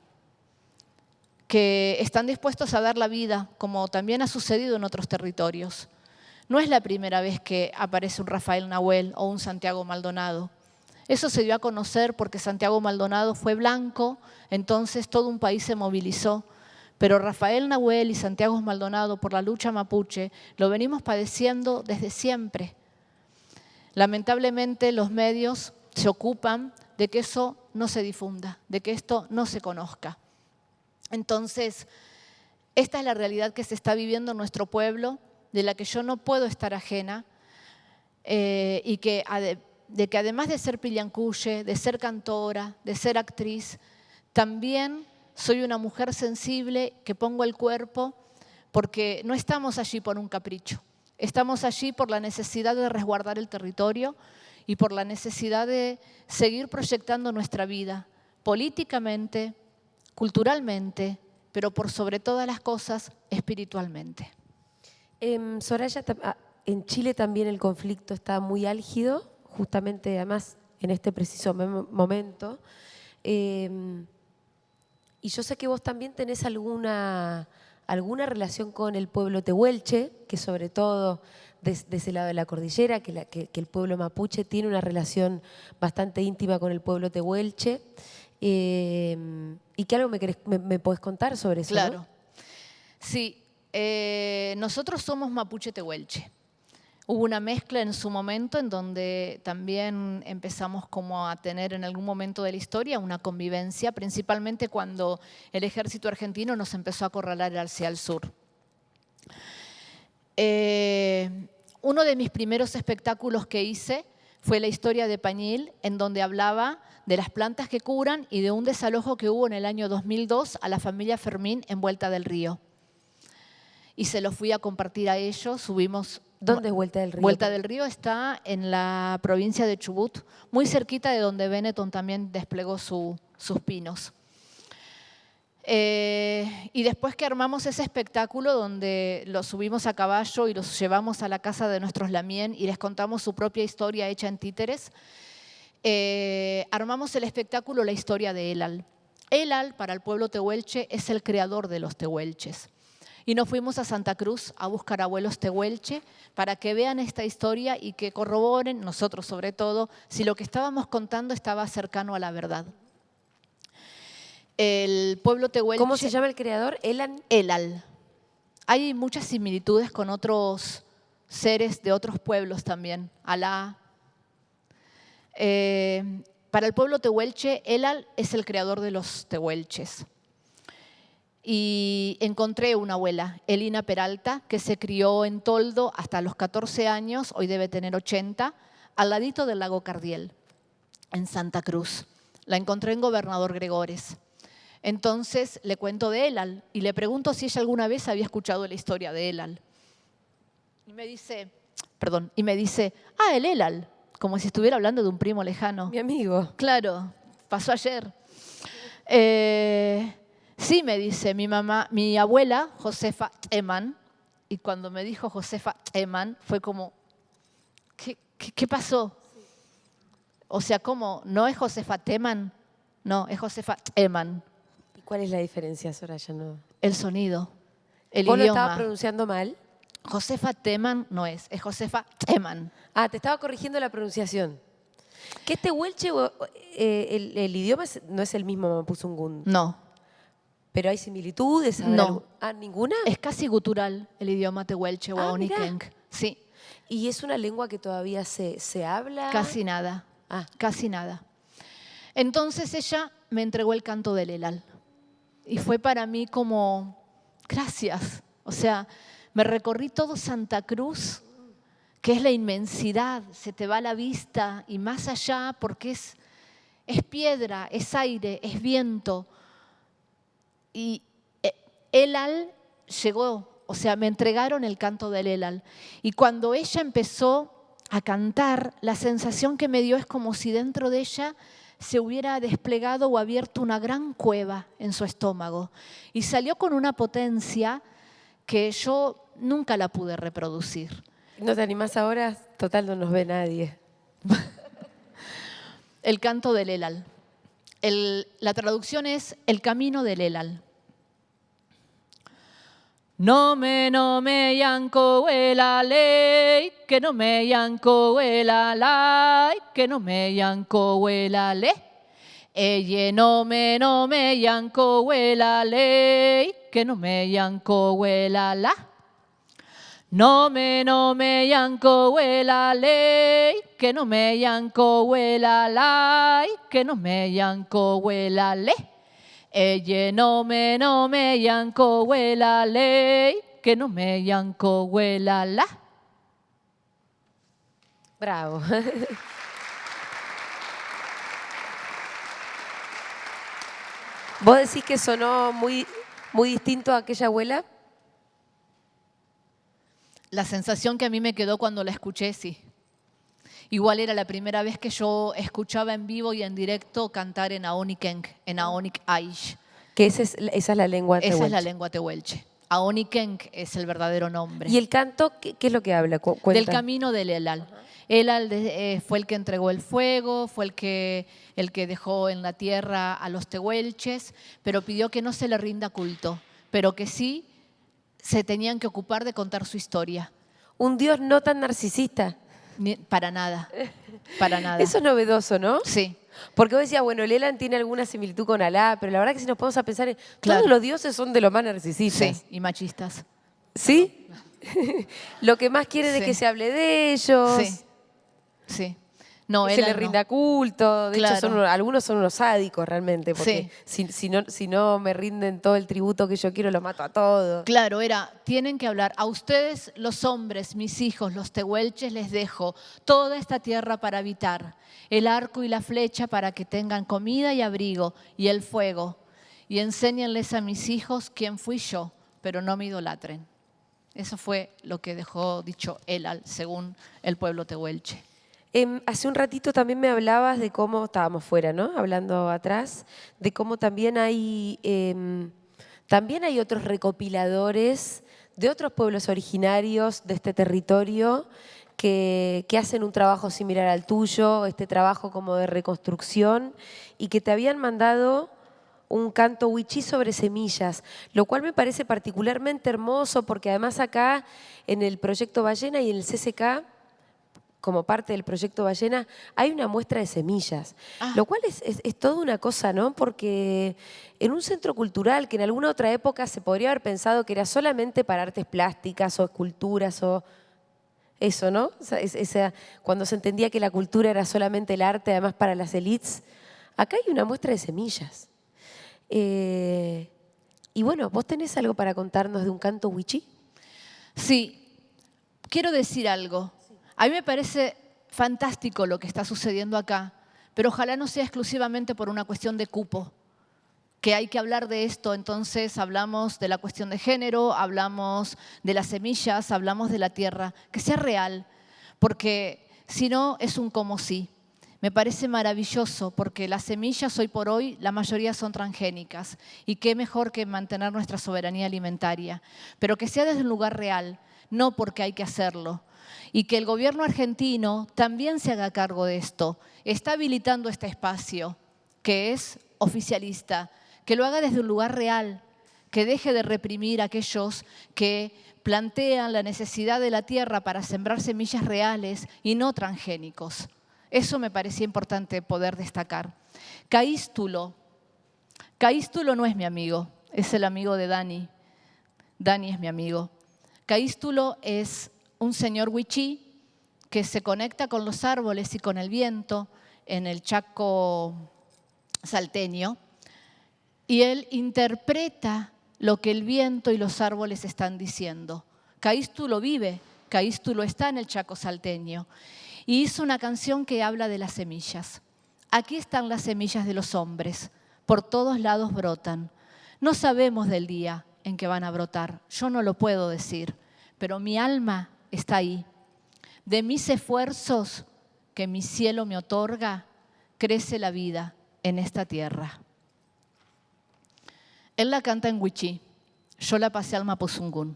B: que están dispuestos a dar la vida, como también ha sucedido en otros territorios. No es la primera vez que aparece un Rafael Nahuel o un Santiago Maldonado. Eso se dio a conocer porque Santiago Maldonado fue blanco, entonces todo un país se movilizó. Pero Rafael Nahuel y Santiago Maldonado por la lucha mapuche lo venimos padeciendo desde siempre. Lamentablemente los medios se ocupan de que eso no se difunda, de que esto no se conozca. Entonces, esta es la realidad que se está viviendo en nuestro pueblo, de la que yo no puedo estar ajena, y que además de ser pillancuye, de ser cantora, de ser actriz, también soy una mujer sensible que pongo el cuerpo porque no estamos allí por un capricho. Estamos allí por la necesidad de resguardar el territorio y por la necesidad de seguir proyectando nuestra vida políticamente, culturalmente, pero por sobre todas las cosas, espiritualmente.
A: Soraya, en Chile también el conflicto está muy álgido, justamente además en este preciso momento. Y yo sé que vos también tenés alguna relación con el pueblo tehuelche, que sobre todo de ese lado de la cordillera, que el pueblo mapuche tiene una relación bastante íntima con el pueblo tehuelche. ¿Y qué algo me podés contar sobre eso?
B: Claro.
A: ¿No?
B: Sí, nosotros somos mapuche tehuelche. Hubo una mezcla en su momento en donde también empezamos como a tener en algún momento de la historia una convivencia, principalmente cuando el ejército argentino nos empezó a acorralar hacia el sur. Uno de mis primeros espectáculos que hice fue la historia de Pañil, en donde hablaba de las plantas que curan y de un desalojo que hubo en el año 2002 a la familia Fermín en Vuelta del Río. Y se lo fui a compartir a ellos, subimos...
A: ¿Dónde es Vuelta del Río?
B: Vuelta del Río está en la provincia de Chubut, muy cerquita de donde Benetton también desplegó sus pinos. Y después que armamos ese espectáculo donde los subimos a caballo y los llevamos a la casa de nuestros lamien y les contamos su propia historia hecha en títeres, armamos el espectáculo La historia de Elal. Elal, para el pueblo tehuelche, es el creador de los tehuelches. Y nos fuimos a Santa Cruz a buscar abuelos tehuelche para que vean esta historia y que corroboren, nosotros sobre todo, si lo que estábamos contando estaba cercano a la verdad. El pueblo tehuelche...
A: ¿Cómo se llama el creador?
B: Elal. Hay muchas similitudes con otros seres de otros pueblos también. Alá. Para el pueblo tehuelche, Elal es el creador de los tehuelches. Y encontré una abuela, Elina Peralta, que se crió en Toldo hasta los 14 años, hoy debe tener 80, al ladito del lago Cardiel, en Santa Cruz. La encontré en Gobernador Gregores. Entonces le cuento de Elal y le pregunto si ella alguna vez había escuchado la historia de Elal. Y me dice, el Elal, como si estuviera hablando de un primo lejano.
A: Mi amigo.
B: Claro, pasó ayer. Sí, me dice mi abuela, Josefa Teman, y cuando me dijo Josefa Teman fue como, ¿qué pasó? O sea, ¿cómo? ¿No es Josefa Teman? No, es Josefa Teman.
A: ¿Y cuál es la diferencia, Soraya? No.
B: El sonido, el
A: ¿Vos
B: idioma.
A: lo estabas pronunciando mal?
B: Josefa Teman no es Josefa Teman.
A: Ah, te estaba corrigiendo la pronunciación. ¿Que este tehuelche, el idioma no es el mismo mapuzungún?
B: No.
A: ¿Pero hay similitudes?
B: No.
A: ¿Ninguna?
B: Es casi gutural el idioma tehuelche o oniquenc. Sí.
A: ¿Y es una lengua que todavía se habla?
B: Casi nada. Casi nada. Entonces ella me entregó el canto del Elal. Y fue para mí como, gracias. O sea, me recorrí todo Santa Cruz, que es la inmensidad, se te va la vista y más allá porque es piedra, es aire, es viento. Y Elal llegó, o sea, me entregaron el canto del Elal. Y cuando ella empezó a cantar, la sensación que me dio es como si dentro de ella se hubiera desplegado o abierto una gran cueva en su estómago. Y salió con una potencia que yo nunca la pude reproducir.
A: ¿No te animás ahora? Total, no nos ve nadie.
B: El canto del Elal. La traducción es el camino del Elal. No me yanko la ley, que no me yanko la ley, que no me yanko la ley. Ella no me yanko la ley, que no me yanko la la. No me yanko la ley, que no me yanko la ley, que no me yanko la ley. Ella no me yanko la ley, que no me yanko la la.
A: Bravo. ¿Vos decís que sonó muy distinto a aquella abuela?
B: La sensación que a mí me quedó cuando la escuché, sí. Igual era la primera vez que yo escuchaba en vivo y en directo cantar en Aonikenk, en Aonik Aish.
A: Que esa es la lengua tehuelche.
B: Esa es la lengua tehuelche. Aonikenk es el verdadero nombre.
A: ¿Y el canto qué es lo que habla? Cuenta.
B: Del camino del Elal. Elal fue el que entregó el fuego, fue el que dejó en la tierra a los tehuelches, pero pidió que no se le rinda culto, pero que sí se tenían que ocupar de contar su historia.
A: Un Dios no tan narcisista.
B: Para nada, para nada.
A: Eso es novedoso, ¿no?
B: Sí.
A: Porque vos decías, bueno, el Elan tiene alguna similitud con Alá, pero la verdad que si nos podemos a pensar,
B: Claro.
A: todos los dioses son de los más narcisistas.
B: Sí, y machistas.
A: ¿Sí? Lo que más quieren es
B: Sí.
A: que se hable de ellos,
B: Sí, sí. No,
A: que se
B: Elal
A: les
B: no.
A: rinda culto. De
B: Claro.
A: hecho, algunos son unos sádicos realmente, porque si no me rinden todo el tributo que yo quiero, lo mato a todos.
B: Claro, tienen que hablar. A ustedes, los hombres, mis hijos, los tehuelches, les dejo toda esta tierra para habitar. El arco y la flecha para que tengan comida y abrigo, y el fuego. Y enséñenles a mis hijos quién fui yo, pero no me idolatren. Eso fue lo que dejó dicho Elal, según el pueblo tehuelche.
A: Hace un ratito también me hablabas de cómo, estábamos fuera, ¿no? Hablando atrás, de cómo también hay otros recopiladores de otros pueblos originarios de este territorio que hacen un trabajo similar al tuyo, este trabajo como de reconstrucción, y que te habían mandado un canto wichí sobre semillas, lo cual me parece particularmente hermoso porque además acá en el Proyecto Ballena y en el CCK, como parte del Proyecto Ballena, hay una muestra de semillas, lo cual es toda una cosa, ¿no? Porque en un centro cultural que en alguna otra época se podría haber pensado que era solamente para artes plásticas o esculturas o eso, ¿no? Cuando se entendía que la cultura era solamente el arte, además para las élites, acá hay una muestra de semillas. Y bueno, ¿vos tenés algo para contarnos de un canto wichí?
B: Sí, quiero decir algo. A mí me parece fantástico lo que está sucediendo acá, pero ojalá no sea exclusivamente por una cuestión de cupo, que hay que hablar de esto. Entonces hablamos de la cuestión de género, hablamos de las semillas, hablamos de la tierra, que sea real, porque si no es un como sí. Me parece maravilloso porque las semillas hoy por hoy, la mayoría son transgénicas y qué mejor que mantener nuestra soberanía alimentaria, pero que sea desde un lugar real, no porque hay que hacerlo. Y que el gobierno argentino también se haga cargo de esto. Está habilitando este espacio que es oficialista, que lo haga desde un lugar real, que deje de reprimir a aquellos que plantean la necesidad de la tierra para sembrar semillas reales y no transgénicos. Eso me parecía importante poder destacar. Caístulo no es mi amigo, es el amigo de Dani. Dani es mi amigo. Caístulo es un señor wichí que se conecta con los árboles y con el viento en el Chaco salteño y él interpreta lo que el viento y los árboles están diciendo. Caístulo vive, Caístulo está en el Chaco salteño y hizo una canción que habla de las semillas. Aquí están las semillas de los hombres, por todos lados brotan. No sabemos del día en que van a brotar, yo no lo puedo decir, pero mi alma está ahí. De mis esfuerzos que mi cielo me otorga, crece la vida en esta tierra. Él la canta en wichí, yo la pasé al mapuzungún.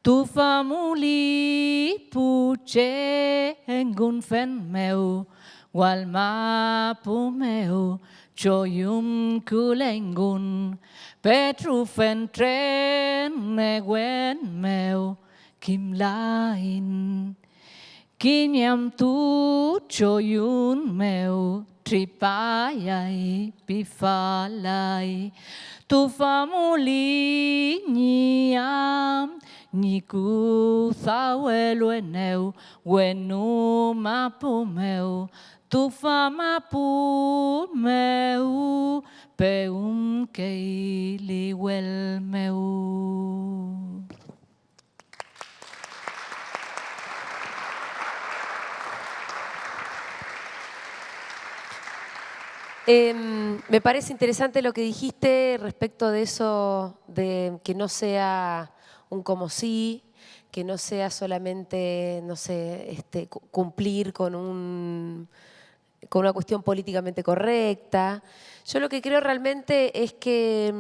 B: Tu famuli puche engun fen meu, wal mapu meu choyum kulengun petru fen tren neguen meu kim lain kim yam tu choyun meu tripayai pifalai tu famuli niam niku thawelu eneu wenu mapu meu tu famapu meu peum keili wel meu.
A: Me parece interesante lo que dijiste respecto de eso, de que no sea un como sí, que no sea solamente, no sé, cumplir con una cuestión políticamente correcta. Yo lo que creo realmente es que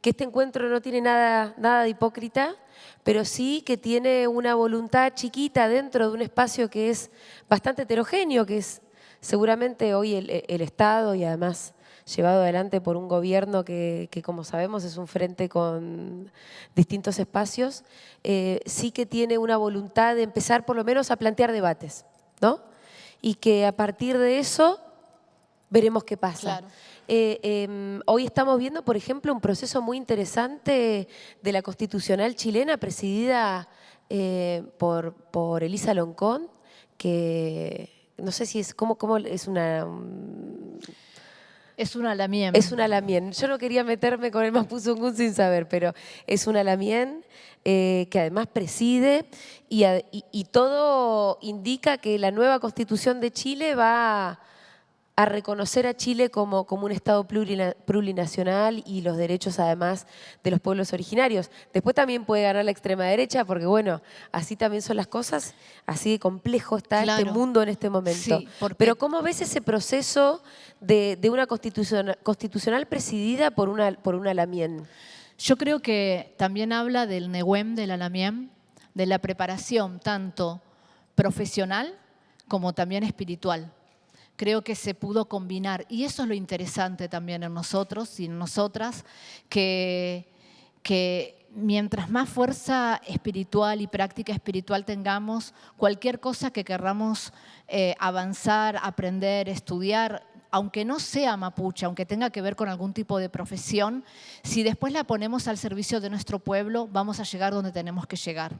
A: este encuentro no tiene nada de hipócrita, pero sí que tiene una voluntad chiquita dentro de un espacio que es bastante heterogéneo, que es seguramente hoy el Estado y además llevado adelante por un gobierno que como sabemos es un frente con distintos espacios, sí que tiene una voluntad de empezar por lo menos a plantear debates, ¿no? Y que a partir de eso veremos qué pasa.
B: Claro.
A: Hoy estamos viendo, por ejemplo, un proceso muy interesante de la Constitucional chilena presidida por Elisa Loncón, que no sé si es, ¿cómo es una...?
B: Es una lamien.
A: Es una lamien. Yo no quería meterme con el Mapuzungún sin saber, pero es una lamien que además preside y todo indica que la nueva Constitución de Chile va a reconocer a Chile como un Estado plurinacional y los derechos además de los pueblos originarios. Después también puede ganar la extrema derecha porque bueno, así también son las cosas, así de complejo está este mundo en este momento.
B: Sí,
A: pero ¿cómo ves ese proceso de una constitucional presidida por una lamien?
B: Yo creo que también habla del Nehuem de la lamien, de la preparación tanto profesional como también espiritual. Creo que se pudo combinar y eso es lo interesante también en nosotros y en nosotras, que mientras más fuerza espiritual y práctica espiritual tengamos, cualquier cosa que querramos avanzar, aprender, estudiar, aunque no sea mapuche, aunque tenga que ver con algún tipo de profesión, si después la ponemos al servicio de nuestro pueblo, vamos a llegar donde tenemos que llegar.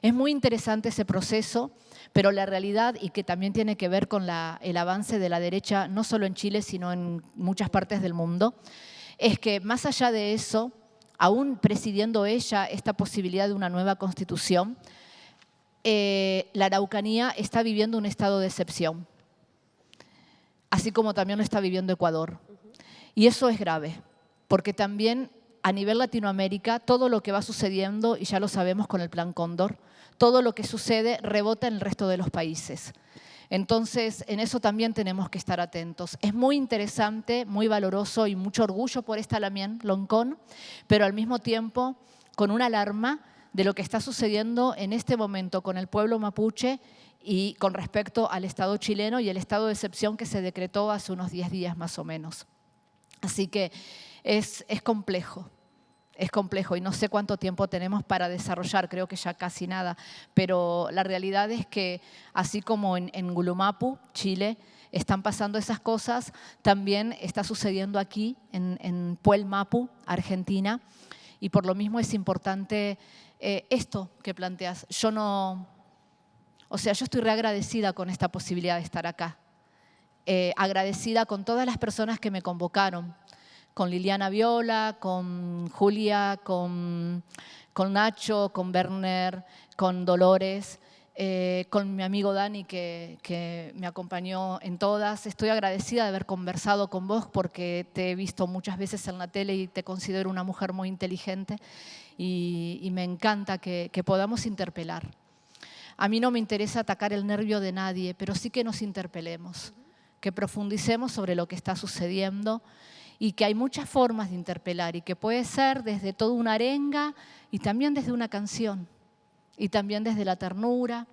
B: Es muy interesante ese proceso, pero la realidad, y que también tiene que ver con el avance de la derecha, no solo en Chile, sino en muchas partes del mundo, es que más allá de eso, aún presidiendo ella esta posibilidad de una nueva constitución, la Araucanía está viviendo un estado de excepción, así como también lo está viviendo Ecuador. Y eso es grave, porque también a nivel Latinoamérica, todo lo que va sucediendo, y ya lo sabemos con el Plan Cóndor, todo lo que sucede rebota en el resto de los países. Entonces, en eso también tenemos que estar atentos. Es muy interesante, muy valoroso y mucho orgullo por esta lamien Loncón, pero al mismo tiempo con una alarma de lo que está sucediendo en este momento con el pueblo mapuche y con respecto al Estado chileno y el estado de excepción que se decretó hace unos 10 días más o menos. Así que es complejo. Es complejo y no sé cuánto tiempo tenemos para desarrollar, creo que ya casi nada, pero la realidad es que así como en Gulumapu, Chile, están pasando esas cosas, también está sucediendo aquí en Puel Mapu, Argentina, y por lo mismo es importante esto que planteas. Yo estoy reagradecida con esta posibilidad de estar acá, agradecida con todas las personas que me convocaron, con Liliana Viola, con Julia, con Nacho, con Werner, con Dolores, con mi amigo Dani que me acompañó en todas. Estoy agradecida de haber conversado con vos porque te he visto muchas veces en la tele y te considero una mujer muy inteligente y me encanta que podamos interpelar. A mí no me interesa atacar el nervio de nadie, pero sí que nos interpelemos, que profundicemos sobre lo que está sucediendo y que hay muchas formas de interpelar y que puede ser desde toda una arenga y también desde una canción y también desde la ternura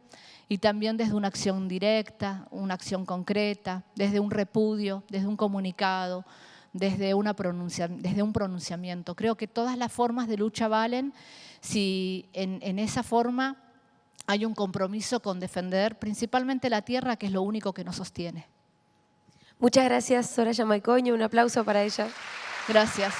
B: y también desde una acción directa, una acción concreta, desde un repudio, desde un comunicado, desde un pronunciamiento. Creo que todas las formas de lucha valen si en esa forma hay un compromiso con defender principalmente la tierra, que es lo único que nos sostiene.
A: Muchas gracias, Soraya Maicoño. Un aplauso para ella.
B: Gracias.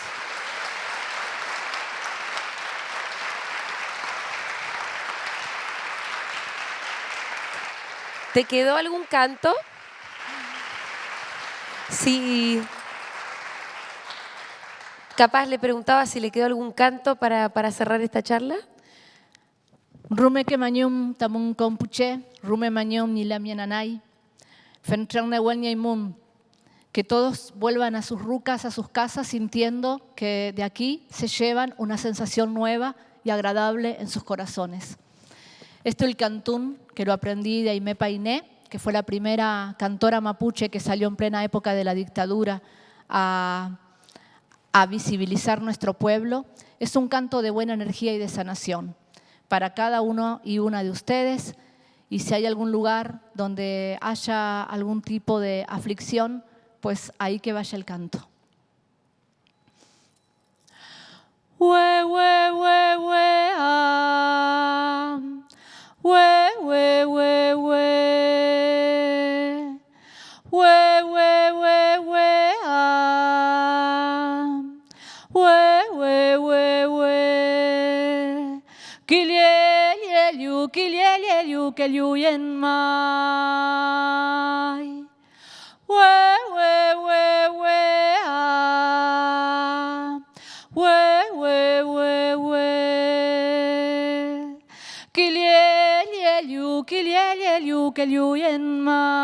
A: ¿Te quedó algún canto? Sí. Capaz le preguntaba si le quedó algún canto para cerrar esta charla.
B: Rume que mañum tamun compuche, rume mañum ni la mienanay, fentrane y que todos vuelvan a sus rucas, a sus casas, sintiendo que de aquí se llevan una sensación nueva y agradable en sus corazones. Esto el cantún, que lo aprendí de Aimé Painé, que fue la primera cantora mapuche que salió en plena época de la dictadura a visibilizar nuestro pueblo. Es un canto de buena energía y de sanación para cada uno y una de ustedes. Y si hay algún lugar donde haya algún tipo de aflicción, pues ahí que vaya el canto. We, we, we, we, ah. We, we, we, we. We, we, we, we, ah. We, we, we, we. Kilieliu, kilieliu, keliu yen mai. We, we, we, we, ah. We, we, we, we. Kilieliu, kilieliu, keliu yen mai.